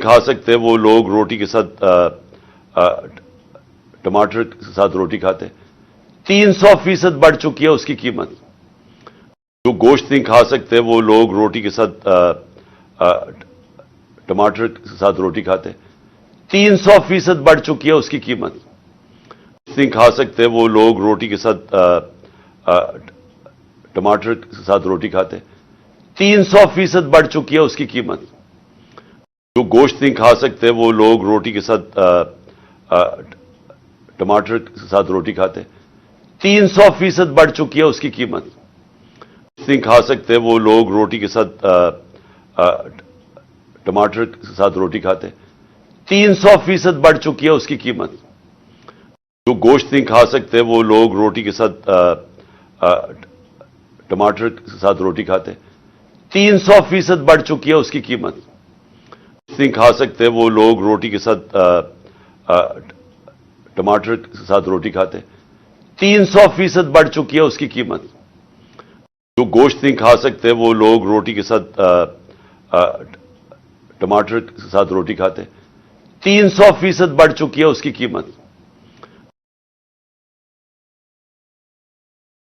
کھا سکتے وہ لوگ روٹی کے ساتھ ٹماٹر کے ساتھ روٹی کھاتے 300% بڑھ چکی ہے اس کی قیمت. جو گوشت نہیں کھا سکتے وہ لوگ روٹی کے ساتھ ٹماٹر کے ساتھ روٹی کھاتے 300% بڑھ چکی ہے اس کی قیمت. نہیں کھا سکتے وہ لوگ روٹی کے ساتھ ٹماٹر کے ساتھ روٹی کھاتے 300% بڑھ چکی ہے اس کی قیمت. جو گوشت نہیں کھا سکتے وہ لوگ روٹی کے ساتھ ٹماٹر کے ساتھ روٹی کھاتے 300% بڑھ چکی ہے اس کی قیمت. نہیں کھا سکتے وہ لوگ روٹی کے ساتھ ٹماٹر کے ساتھ روٹی کھاتے 300% بڑھ چکی ہے اس کی قیمت. جو گوشت نہیں کھا سکتے وہ لوگ روٹی کے ساتھ ٹماٹر کے ساتھ روٹی کھاتے 300% بڑھ چکی ہے اس کی قیمت. نہیں کھا سکتے وہ لوگ روٹی کے ساتھ ٹماٹر کے ساتھ روٹی کھاتے 300% بڑھ چکی ہے اس کی قیمت. جو گوشت نہیں کھا سکتے وہ لوگ روٹی کے ساتھ ٹماٹر کے ساتھ روٹی کھاتے 300% بڑھ چکی ہے اس کی قیمت.